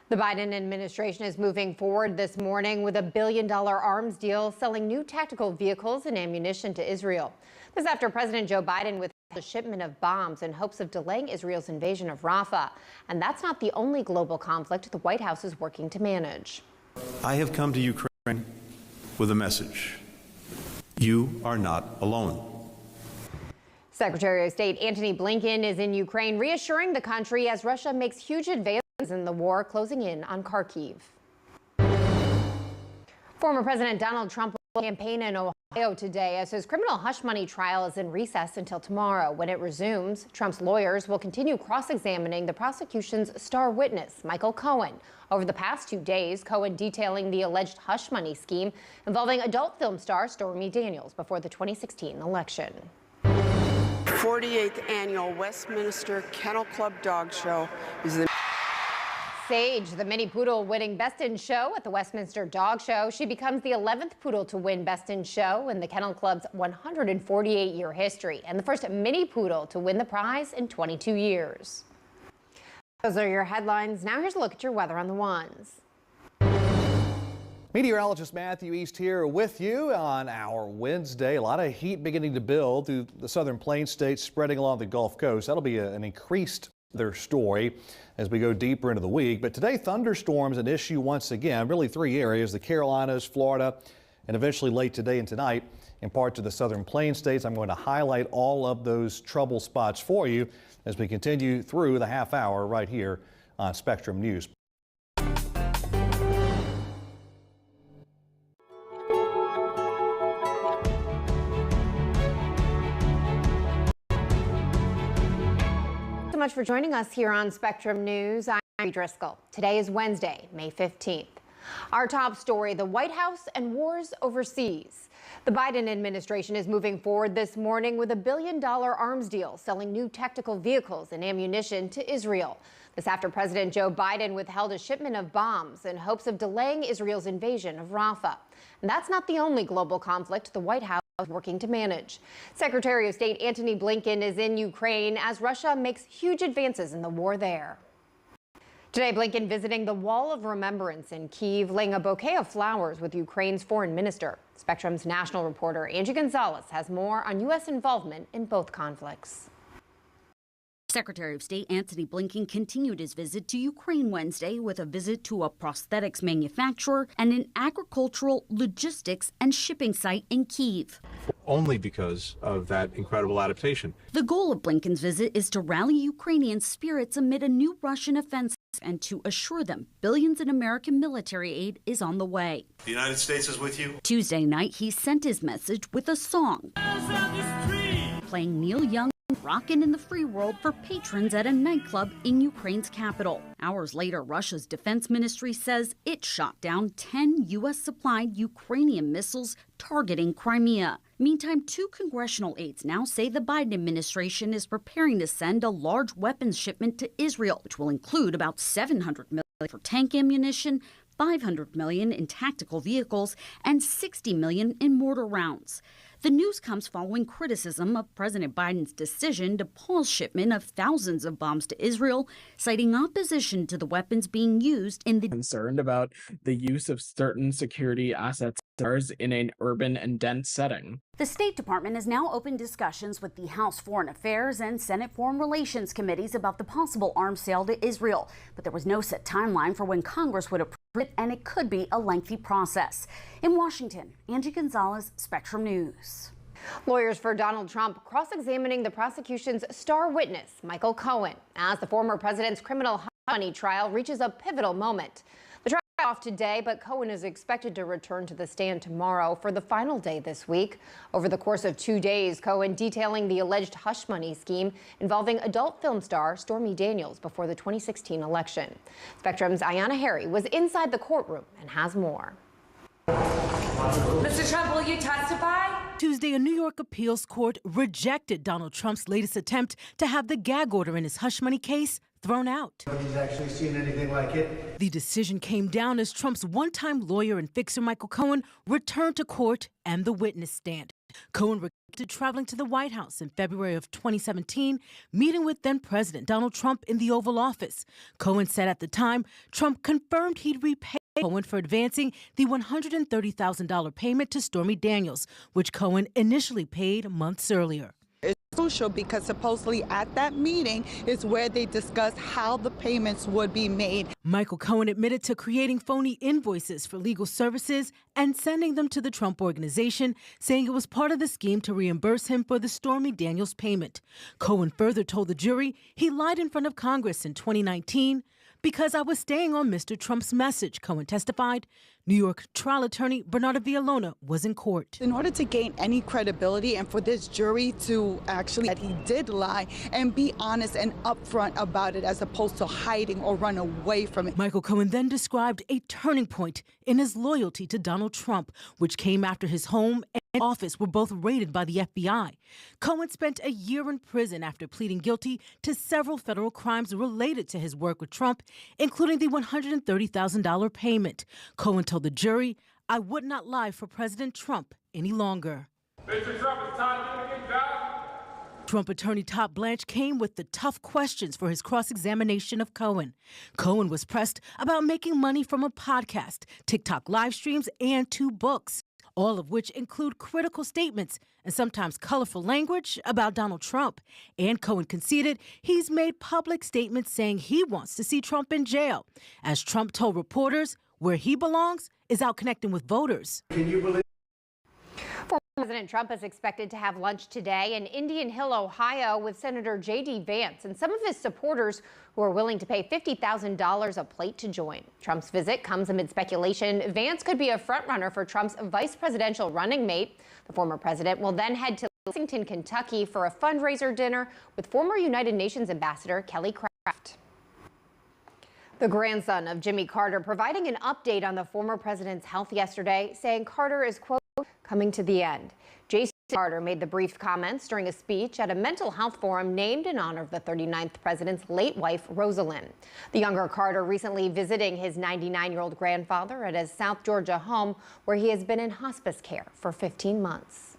The Biden administration is moving forward this morning with a billion-dollar arms deal selling new tactical vehicles and ammunition to Israel. This after President Joe Biden withheld a shipment of bombs in hopes of delaying Israel's invasion of Rafah. And that's not the only global conflict the White House is working to manage. I have come to Ukraine with a message. You are not alone. Secretary of State Antony Blinken is in Ukraine, reassuring the country as Russia makes huge advances in the war, closing in on Kharkiv. Former President Donald Trump will campaign in Ohio today as his criminal hush money trial is in recess until tomorrow. When it resumes, Trump's lawyers will continue cross-examining the prosecution's star witness, Michael Cohen. Over the past 2 days, Cohen detailing the alleged hush money scheme involving adult film star Stormy Daniels before the 2016 election. 48th annual Westminster Kennel Club Dog Show is the Sage, the mini poodle winning Best in Show at the Westminster Dog Show. She becomes the 11th poodle to win Best in Show in the Kennel Club's 148-year history and the first mini poodle to win the prize in 22 years. Those are your headlines. Now here's a look at your weather on the ones. Meteorologist Matthew East here with you on our Wednesday. A lot of heat beginning to build through the southern plain states, spreading along the Gulf Coast. That'll be an increased their story as we go deeper into the week. But today, thunderstorms an issue once again. Really 3 areas: the Carolinas, Florida, and eventually late today and tonight in parts of the southern plain states. I'm going to highlight all of those trouble spots for you as we continue through the half hour right here on Spectrum News. So much for joining us here on Spectrum News. I'm Mary Driscoll. Today is Wednesday, May 15th. Our top story: the White House and wars overseas. The Biden administration is moving forward this morning with a billion-dollar arms deal selling new tactical vehicles and ammunition to Israel. This after President Joe Biden withheld a shipment of bombs in hopes of delaying Israel's invasion of Rafah. And that's not the only global conflict the White House is working to manage. Secretary of State Antony Blinken is in Ukraine as Russia makes huge advances in the war there. Today, Blinken visiting the Wall of Remembrance in Kyiv, laying a bouquet of flowers with Ukraine's foreign minister. Spectrum's national reporter Angie Gonzalez has more on U.S. involvement in both conflicts. Secretary of State Antony Blinken continued his visit to Ukraine Wednesday with a visit to a prosthetics manufacturer and an agricultural logistics and shipping site in Kyiv. Only because of that incredible adaptation. The goal of Blinken's visit is to rally Ukrainian spirits amid a new Russian offensive and to assure them billions in American military aid is on the way. The United States is with you. Tuesday night, he sent his message with a song, playing Neil Young Rockin' in the Free World for patrons at a nightclub in Ukraine's capital. Hours later, Russia's defense ministry says it shot down 10 U.S.-supplied Ukrainian missiles targeting Crimea. Meantime, 2 congressional aides now say the Biden administration is preparing to send a large weapons shipment to Israel, which will include about $700 million for tank ammunition, $500 million in tactical vehicles, and $60 million in mortar rounds. The news comes following criticism of President Biden's decision to pause shipment of thousands of bombs to Israel, citing opposition to the weapons being used in the concerned about the use of certain security assets in an urban and dense setting. The State Department has now opened discussions with the House Foreign Affairs and Senate Foreign Relations committees about the possible arms sale to Israel. But there was no set timeline for when Congress would approve it, and it could be a lengthy process. In Washington, Angie Gonzalez, Spectrum News. Lawyers for Donald Trump cross-examining the prosecution's star witness, Michael Cohen, as the former president's criminal hush money trial reaches a pivotal moment. The trial is off today, but Cohen is expected to return to the stand tomorrow for the final day this week. Over the course of 2 days, Cohen detailing the alleged hush money scheme involving adult film star Stormy Daniels before the 2016 election. Spectrum's Ayanna Harry was inside the courtroom and has more. Mr. Trump, will you testify? Tuesday, a New York appeals court rejected Donald Trump's latest attempt to have the gag order in his hush money case thrown out. Nobody's actually seen anything like it. The decision came down as Trump's one-time lawyer and fixer Michael Cohen returned to court and the witness stand. Cohen regretted traveling to the White House in February of 2017, meeting with then-President Donald Trump in the Oval Office. Cohen said at the time, Trump confirmed he'd repay Cohen for advancing the $130,000 payment to Stormy Daniels, which Cohen initially paid months earlier. It's crucial because supposedly at that meeting is where they discussed how the payments would be made. Michael Cohen admitted to creating phony invoices for legal services and sending them to the Trump Organization, saying it was part of the scheme to reimburse him for the Stormy Daniels payment. Cohen further told the jury he lied in front of Congress in 2019 because I was staying on Mr. Trump's message, Cohen testified. New York trial attorney Bernardo Villalona was in court. In order to gain any credibility and for this jury to actually that he did lie and be honest and upfront about it as opposed to hiding or run away from it. Michael Cohen then described a turning point in his loyalty to Donald Trump, which came after his home and office were both raided by the FBI. Cohen spent a year in prison after pleading guilty to several federal crimes related to his work with Trump, including the $130,000 payment. Cohen told the jury, I would not lie for President Trump any longer. Mr. Trump, it's time to get back. Trump attorney Todd Blanche came with the tough questions for his cross-examination of Cohen. Cohen was pressed about making money from a podcast, TikTok live streams, and 2 books, all of which include critical statements and sometimes colorful language about Donald Trump. And Cohen conceded he's made public statements saying he wants to see Trump in jail. As Trump told reporters, where he belongs is out connecting with voters. Can you believe? Former President Trump is expected to have lunch today in Indian Hill, Ohio, with Senator J.D. Vance and some of his supporters who are willing to pay $50,000 a plate to join. Trump's visit comes amid speculation Vance could be a frontrunner for Trump's vice presidential running mate. The former president will then head to Lexington, Kentucky for a fundraiser dinner with former United Nations Ambassador Kelly Craft. The grandson of Jimmy Carter providing an update on the former president's health yesterday, saying Carter is, quote, coming to the end. Jason Carter made the brief comments during a speech at a mental health forum named in honor of the 39th president's late wife, Rosalind. The younger Carter recently visiting his 99-year-old grandfather at his South Georgia home, where he has been in hospice care for 15 months.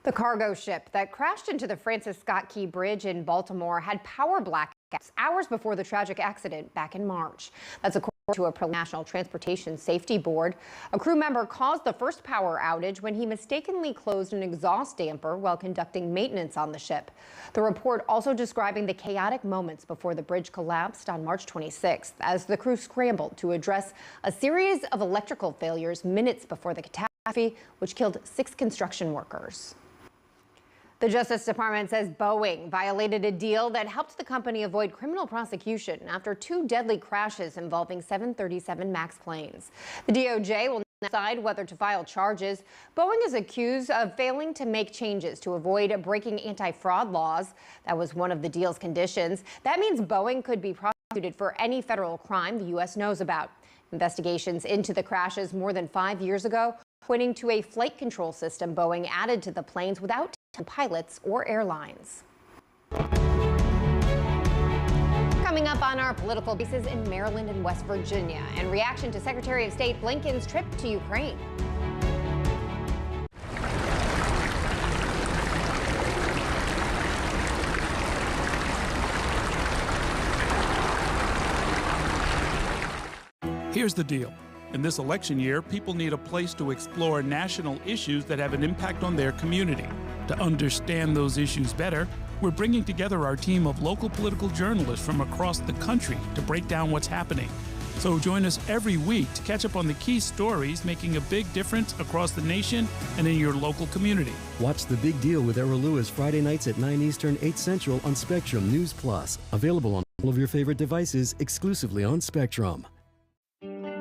The cargo ship that crashed into the Francis Scott Key Bridge in Baltimore had power blackouts hours before the tragic accident back in March. That's according to a National Transportation Safety Board. A crew member caused the first power outage when he mistakenly closed an exhaust damper while conducting maintenance on the ship. The report also describing the chaotic moments before the bridge collapsed on March 26th as the crew scrambled to address a series of electrical failures minutes before the catastrophe, which killed 6 construction workers. The Justice Department says Boeing violated a deal that helped the company avoid criminal prosecution after 2 deadly crashes involving 737 MAX planes. The DOJ will decide whether to file charges. Boeing is accused of failing to make changes to avoid breaking anti-fraud laws. That was one of the deal's conditions. That means Boeing could be prosecuted for any federal crime the U.S. knows about. Investigations into the crashes more than 5 years ago, pointing to a flight control system Boeing added to the planes without pilots or airlines. Coming up on our political bases in Maryland and West Virginia, and reaction to Secretary of State Blinken's trip to Ukraine. Here's the deal. In this election year, people need a place to explore national issues that have an impact on their community. To understand those issues better, we're bringing together our team of local political journalists from across the country to break down what's happening. So join us every week to catch up on the key stories making a big difference across the nation and in your local community. Watch The Big Deal with Errol Lewis Friday nights at 9 Eastern, 8 Central on Spectrum News Plus. Available on all of your favorite devices exclusively on Spectrum.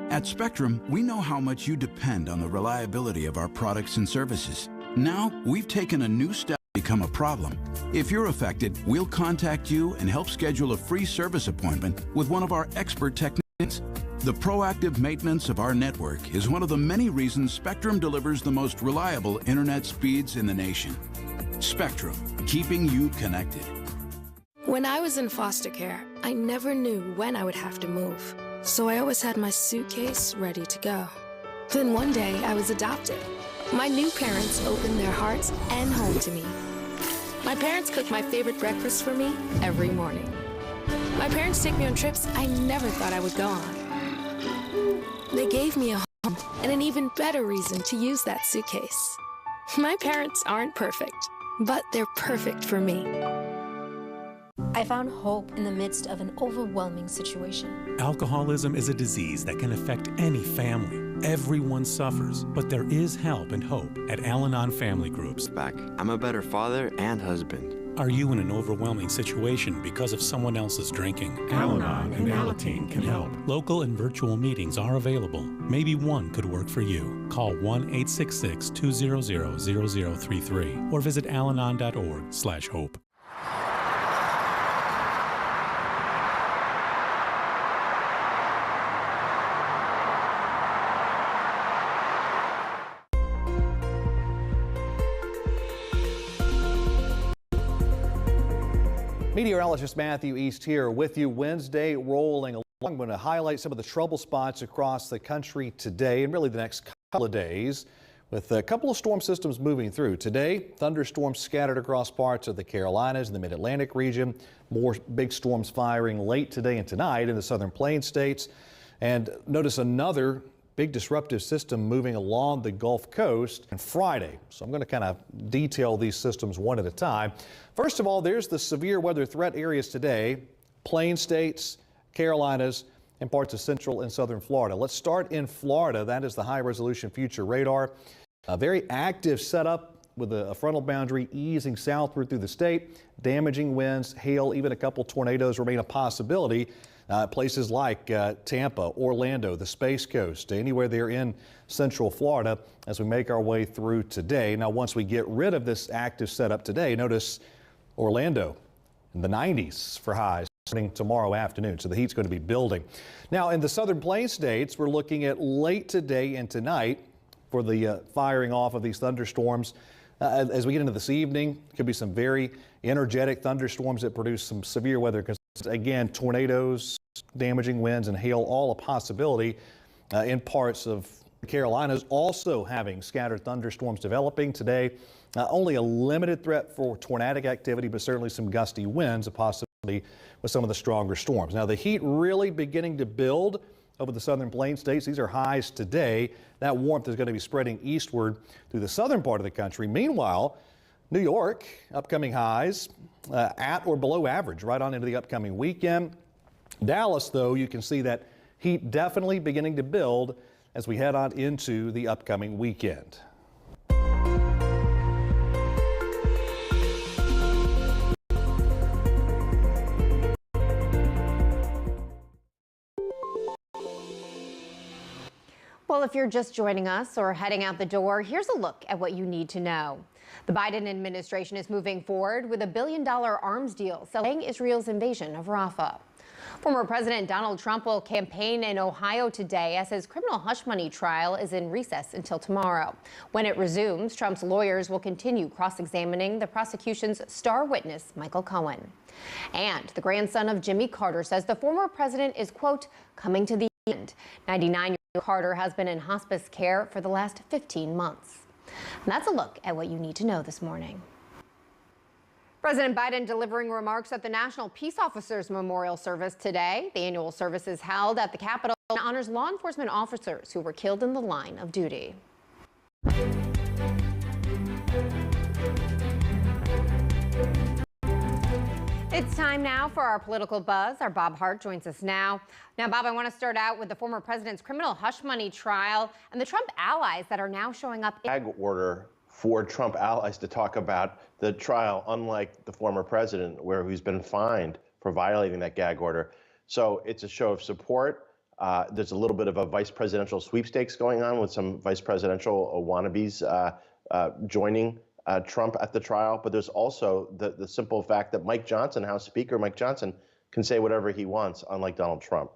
At Spectrum, we know how much you depend on the reliability of our products and services. Now, we've taken a new step to become a problem. If you're affected, we'll contact you and help schedule a free service appointment with one of our expert technicians. The proactive maintenance of our network is one of the many reasons Spectrum delivers the most reliable internet speeds in the nation. Spectrum, keeping you connected. When I was in foster care, I never knew when I would have to move. So I always had my suitcase ready to go. Then one day I was adopted. My new parents opened their hearts and home to me. My parents cook my favorite breakfast for me every morning. My parents take me on trips I never thought I would go on. They gave me a home and an even better reason to use that suitcase. My parents aren't perfect, but they're perfect for me. I found hope in the midst of an overwhelming situation. Alcoholism is a disease that can affect any family. Everyone suffers, but there is help and hope at Al-Anon Family Groups. I'm a better father and husband. Are you in an overwhelming situation because of someone else's drinking? Al-Anon and Alateen can help. Local and virtual meetings are available. Maybe one could work for you. Call 1-866-200-0033 or visit alanon.org/hope. Meteorologist Matthew East here with you. Wednesday rolling along. I'm going to highlight some of the trouble spots across the country today and really the next couple of days with a couple of storm systems moving through. Today, thunderstorms scattered across parts of the Carolinas and the Mid-Atlantic region. More big storms firing late today and tonight in the southern plains states. And notice another big disruptive system moving along the Gulf Coast on Friday. So I'm going to kind of detail these systems one at a time. First of all, there's the severe weather threat areas today, plain states, Carolinas, and parts of central and southern Florida. Let's start in Florida. That is the high resolution future radar. A very active setup with a frontal boundary easing southward through the state. Damaging winds, hail, even a couple tornadoes remain a possibility. Places like Tampa, Orlando, the Space Coast, anywhere there in central Florida as we make our way through today. Now, once we get rid of this active setup today, notice Orlando in the 90s for highs starting tomorrow afternoon. So the heat's going to be building. Now, in the southern plains states, we're looking at late today and tonight for the firing off of these thunderstorms. As we get into this evening, could be some very energetic thunderstorms that produce some severe weather. Again, tornadoes, damaging winds, and hail, all a possibility in parts of the Carolinas. Also having scattered thunderstorms developing today. Only a limited threat for tornadic activity, but certainly some gusty winds, a possibility with some of the stronger storms. Now, the heat really beginning to build over the southern plains states. These are highs today. That warmth is going to be spreading eastward through the southern part of the country. Meanwhile, New York, upcoming highs at or below average right on into the upcoming weekend. Dallas, though, you can see that heat definitely beginning to build as we head on into the upcoming weekend. Well, if you're just joining us or heading out the door, here's a look at what you need to know. The Biden administration is moving forward with a $1 billion arms deal selling Israel's invasion of Rafah. Former President Donald Trump will campaign in Ohio today as his criminal hush money trial is in recess until tomorrow. When it resumes, Trump's lawyers will continue cross-examining the prosecution's star witness, Michael Cohen. And the grandson of Jimmy Carter says the former president is, quote, coming to the end. 99-year-old Carter has been in hospice care for the last 15 months. And that's a look at what you need to know this morning. President Biden delivering remarks at the National Peace Officers Memorial Service today. The annual service is held at the Capitol and honors law enforcement officers who were killed in the line of duty. It's time now for our political buzz. Our Bob Hart joins us now. Now, Bob, I want to start out with the former president's criminal hush money trial and the Trump allies that are now showing up. Gag order for Trump allies to talk about the trial, unlike the former president, where he's been fined for violating that gag order. So it's a show of support. There's a little bit of a vice presidential sweepstakes going on with some vice presidential wannabes joining Trump at the trial, but there's also the simple fact that Mike Johnson, House Speaker Mike Johnson, can say whatever he wants, unlike Donald Trump.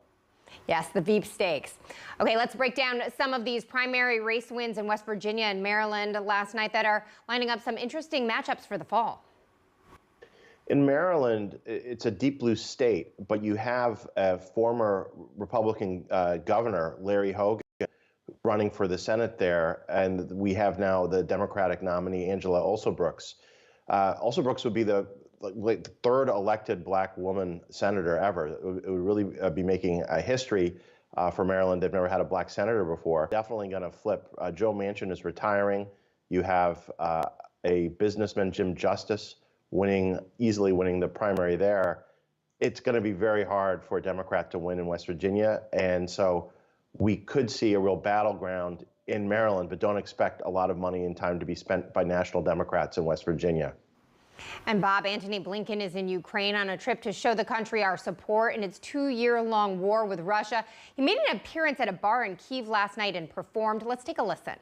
Yes, the Veep stakes. Okay, let's break down some of these primary race wins in West Virginia and Maryland last night that are lining up some interesting matchups for the fall. In Maryland, it's a deep blue state, but you have a former Republican governor, Larry Hogan, running for the Senate there, and we have now the Democratic nominee, Angela Alsobrooks. Alsobrooks would be the third elected black woman senator ever. It would really be making a history for Maryland. They've never had a black senator before. Definitely going to flip. Joe Manchin is retiring. You have a businessman, Jim Justice, easily winning the primary there. It's going to be very hard for a Democrat to win in West Virginia, and so we could see a real battleground in Maryland, but don't expect a lot of money and time to be spent by national Democrats in West Virginia. And Bob, Antony Blinken is in Ukraine on a trip to show the country our support in its 2-year-long war with Russia. He made an appearance at a bar in Kyiv last night and performed. Let's take a listen.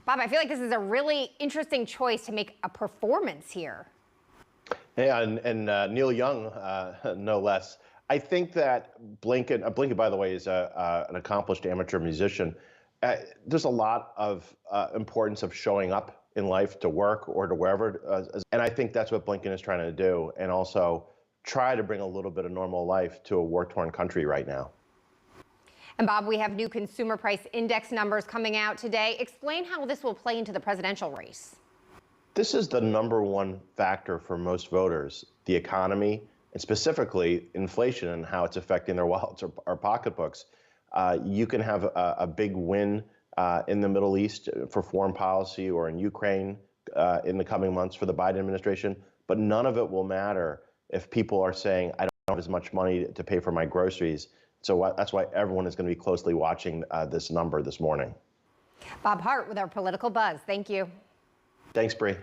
Bob, I feel like this is a really interesting choice to make a performance here. Yeah, and Neil Young, no less. I think that Blinken, by the way, is an accomplished amateur musician. There's a lot of importance of showing up in life to work or to wherever. And I think that's what Blinken is trying to do, and also try to bring a little bit of normal life to a war-torn country right now. And Bob, we have new consumer price index numbers coming out today. Explain how this will play into the presidential race. This is the #1 factor for most voters, the economy, and specifically inflation and how it's affecting their wallets or pocketbooks. You can have a big win in the Middle East for foreign policy or in Ukraine in the coming months for the Biden administration, but none of it will matter if people are saying, I don't have as much money to pay for my groceries. So that's why everyone is going to be closely watching this number this morning. Bob Hart with our Political Buzz. Thank you. Thanks, Bree.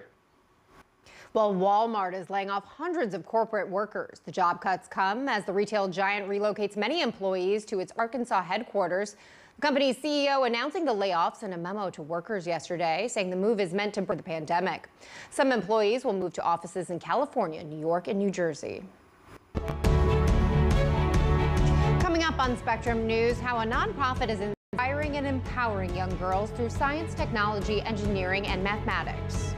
Well, Walmart is laying off hundreds of corporate workers. The job cuts come as the retail giant relocates many employees to its Arkansas headquarters. The company's CEO announcing the layoffs in a memo to workers yesterday, saying the move is meant to bring the pandemic. Some employees will move to offices in California, New York, and New Jersey. Coming up on Spectrum News, how a nonprofit is inspiring and empowering young girls through science, technology, engineering, and mathematics.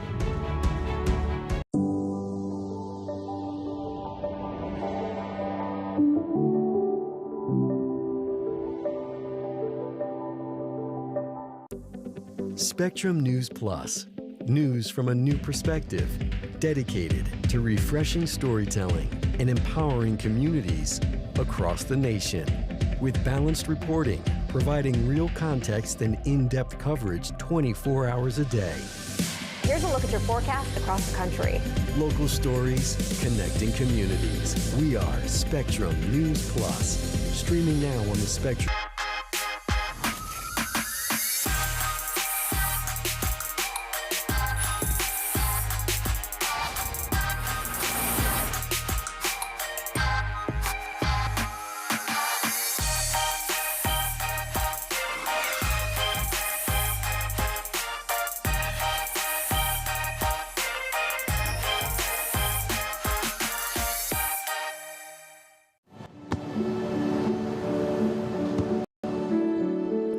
Spectrum News Plus. News from a new perspective, dedicated to refreshing storytelling and empowering communities across the nation. With balanced reporting, providing real context and in-depth coverage 24 hours a day. Here's a look at your forecast across the country. Local stories, connecting communities. We are Spectrum News Plus. Streaming now on the Spectrum.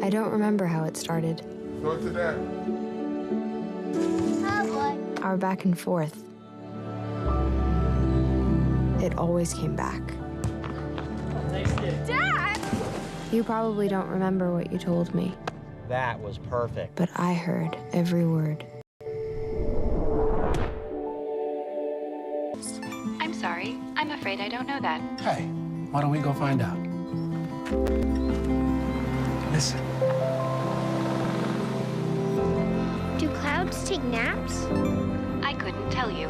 I don't remember how it started. Go to that. Our back and forth. It always came back. Dad! You probably don't remember what you told me, That was perfect. but I heard every word. I'm sorry. I'm afraid I don't know that. Hey, why don't we go find out? Listen. Do clouds take naps? I couldn't tell you.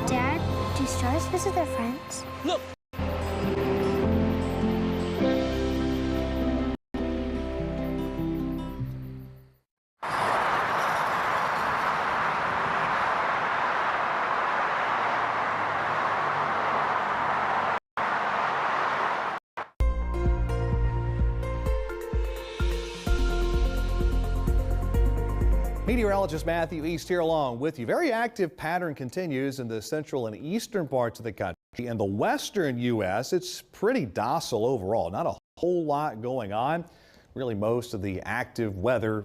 Dad, do stars visit their friends? Look! Meteorologist Matthew East here along with you. Very active pattern continues in the central and eastern parts of the country. In the western U.S., it's pretty docile overall. Not a whole lot going on. Really most of the active weather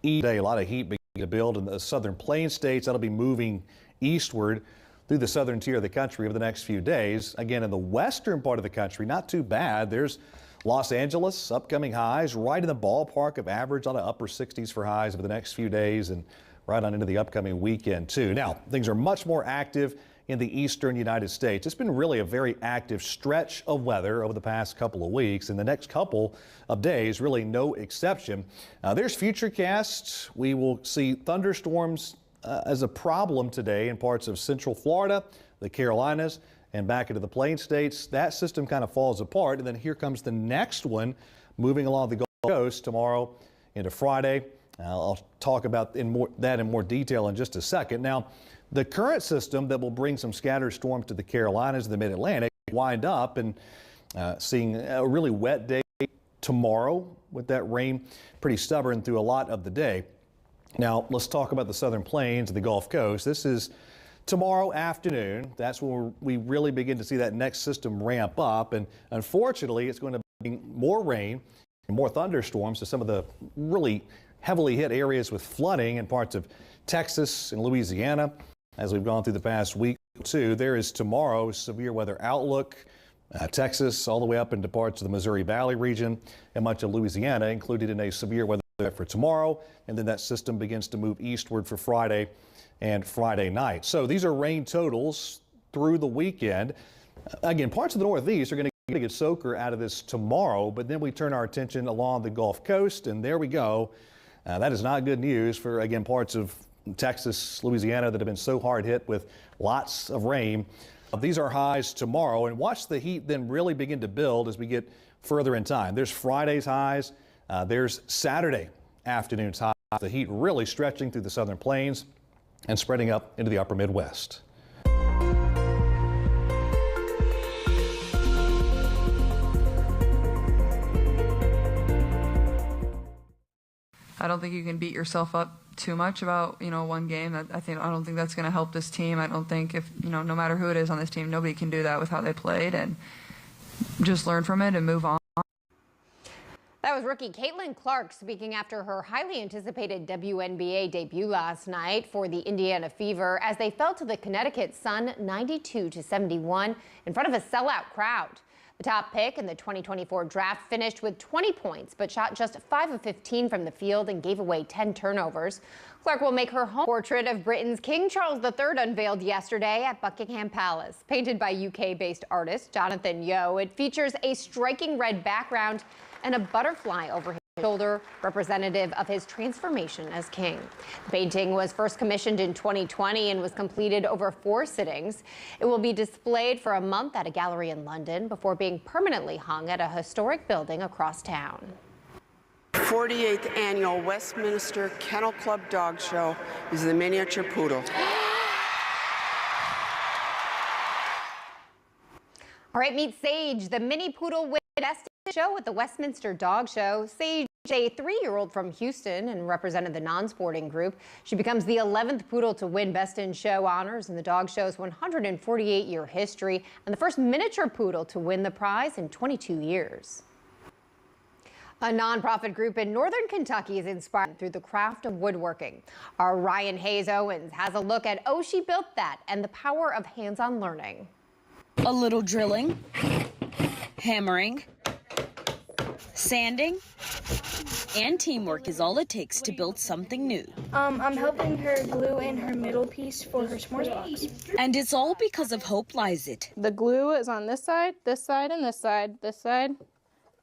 today. A lot of heat to build in the southern plains states. That'll be moving eastward through the southern tier of the country over the next few days. Again, in the western part of the country, not too bad. There's Los Angeles, upcoming highs right in the ballpark of average on the upper 60s for highs over the next few days and right on into the upcoming weekend too. Now, things are much more active in the eastern United States. It's been really a very active stretch of weather over the past couple of weeks, and the next couple of days, really no exception. There's Futurecast. We will see thunderstorms as a problem today in parts of central Florida, the Carolinas, and back into the Plain States. That system kind of falls apart, and then here comes the next one moving along the Gulf Coast tomorrow into Friday. I'll talk about that in more detail in just a second. Now, the current system that will bring some scattered storms to the Carolinas and the Mid-Atlantic wind up and seeing a really wet day tomorrow with that rain pretty stubborn through a lot of the day. Now, let's talk about the southern plains and the Gulf Coast. This is tomorrow afternoon. That's when we really begin to see that next system ramp up. And unfortunately, it's going to bring more rain and more thunderstorms to some of the really heavily hit areas with flooding in parts of Texas and Louisiana. As we've gone through the past week or two, there is tomorrow's severe weather outlook. Texas all the way up into parts of the Missouri Valley region and much of Louisiana included in a severe weather for tomorrow. And then that system begins to move eastward for Friday and Friday night. So these are rain totals through the weekend. Again, parts of the Northeast are going to get soaker out of this tomorrow, but then we turn our attention along the Gulf Coast, and there we go. That is not good news for, again, parts of Texas, Louisiana that have been so hard hit with lots of rain. These are highs tomorrow, and watch the heat then really begin to build as we get further in time. There's Friday's highs. There's Saturday afternoon's highs. The heat really stretching through the southern plains and spreading up into the upper Midwest. I don't think you can beat yourself up too much about, one game. I don't think that's going to help this team. I don't think no matter who it is on this team, nobody can do that with how they played, and just learn from it and move on. That was rookie Caitlin Clark speaking after her highly anticipated WNBA debut last night for the Indiana Fever as they fell to the Connecticut Sun 92-71 in front of a sellout crowd. The top pick in the 2024 draft finished with 20 points, but shot just 5 of 15 from the field and gave away 10 turnovers. Clark will make her home portrait of Britain's King Charles III unveiled yesterday at Buckingham Palace. Painted by UK-based artist Jonathan Yeo, it features a striking red background and a butterfly over his shoulder, representative of his transformation as king. The painting was first commissioned in 2020 and was completed over 4 sittings. It will be displayed for a month at a gallery in London before being permanently hung at a historic building across town. 48th annual Westminster Kennel Club Dog Show is the miniature poodle. All right, meet Sage, the mini poodle with best show at the Westminster Dog Show. Sage is a 3-year-old from Houston and represented the non-sporting group. She becomes the 11th poodle to win Best in Show honors in the dog show's 148-year history and the first miniature poodle to win the prize in 22 years. A nonprofit group in northern Kentucky is inspired through the craft of woodworking. Our Ryan Hayes Owens has a look at Oh, She Built That and the power of hands-on learning. A little drilling, hammering, sanding, and teamwork is all it takes to build something new. I'm helping her glue in her middle piece for her s'mores box. And it's all because of Hope Lysit. The glue is on this side, and this side,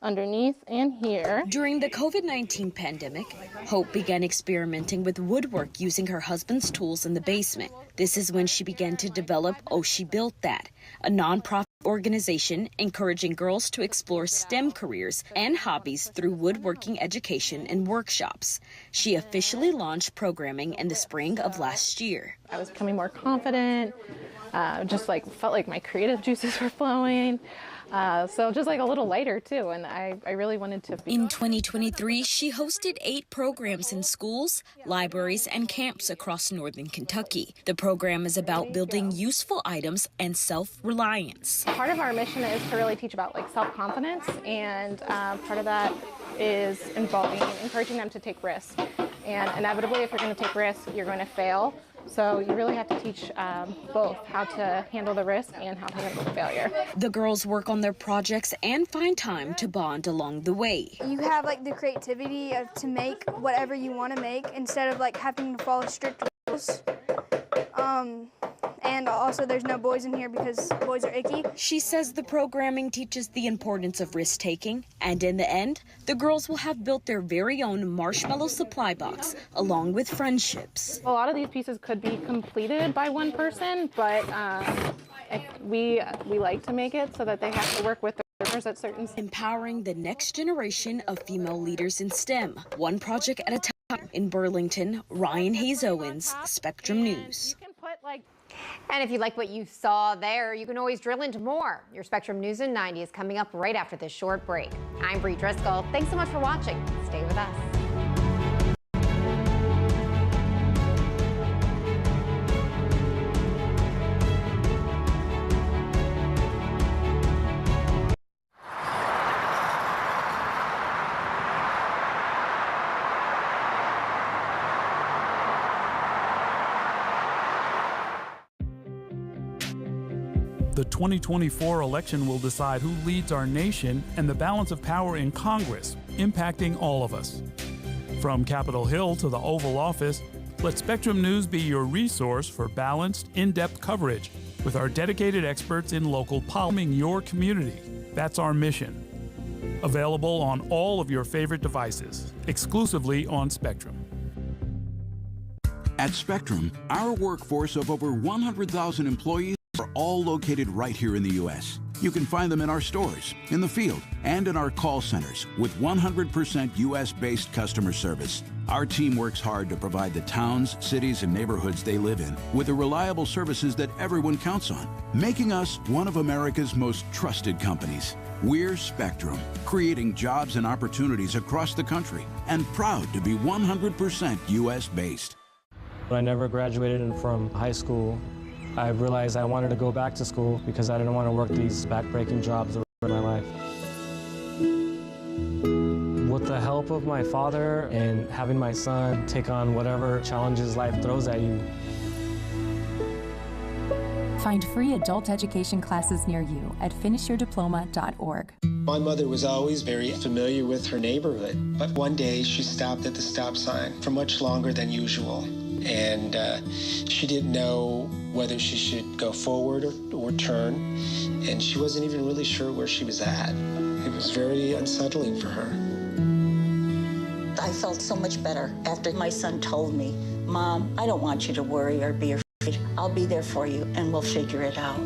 underneath and here. During the COVID-19 pandemic, Hope began experimenting with woodwork using her husband's tools in the basement. This is when she began to develop Oh, She Built That, a nonprofit organization encouraging girls to explore STEM careers and hobbies through woodworking education and workshops. She officially launched programming in the spring of last year. I was becoming more confident, felt like my creative juices were flowing. So just like a little lighter too, and I really wanted to be. In 2023, she hosted 8 programs in schools, libraries, and camps across northern Kentucky. The program is about building useful items and self-reliance. Part of our mission is to really teach about self-confidence, and part of that is involving encouraging them to take risks and inevitably, if you're going to take risks, you're going to fail. So you really have to teach both how to handle the risk and how to handle the failure. The girls work on their projects and find time to bond along the way. You have like the creativity to make whatever you want to make instead of like having to follow strict rules. And also there's no boys in here because boys are icky. She says the programming teaches the importance of risk-taking, and in the end, the girls will have built their very own marshmallow supply box, along with friendships. A lot of these pieces could be completed by one person, but we like to make it so that they have to work with their partners at certain... Empowering the next generation of female leaders in STEM, one project at a time. In Burlington, Ryan Hayes Owens, Spectrum News. And if you like what you saw there, you can always drill into more. Your Spectrum News in 90 is coming up right after this short break. I'm Bree Driscoll. Thanks so much for watching. Stay with us. The 2024 election will decide who leads our nation and the balance of power in Congress, impacting all of us. From Capitol Hill to the Oval Office, let Spectrum News be your resource for balanced, in-depth coverage with our dedicated experts in local politics, your community. That's our mission. Available on all of your favorite devices, exclusively on Spectrum. At Spectrum, our workforce of over 100,000 employees are all located right here in the U.S. You can find them in our stores, in the field, and in our call centers with 100% U.S.-based customer service. Our team works hard to provide the towns, cities, and neighborhoods they live in with the reliable services that everyone counts on, making us one of America's most trusted companies. We're Spectrum, creating jobs and opportunities across the country, and proud to be 100% U.S.-based. When I never graduated from high school, I realized I wanted to go back to school because I didn't want to work these back-breaking jobs the rest of my life. With the help of my father and having my son take on whatever challenges life throws at you. Find free adult education classes near you at finishyourdiploma.org. My mother was always very familiar with her neighborhood, but one day she stopped at the stop sign for much longer than usual. And she didn't know whether she should go forward or turn, and she wasn't even really sure where she was at. It was very unsettling for her. I felt so much better after my son told me, "Mom, I don't want you to worry or be afraid. I'll be there for you, and we'll figure it out."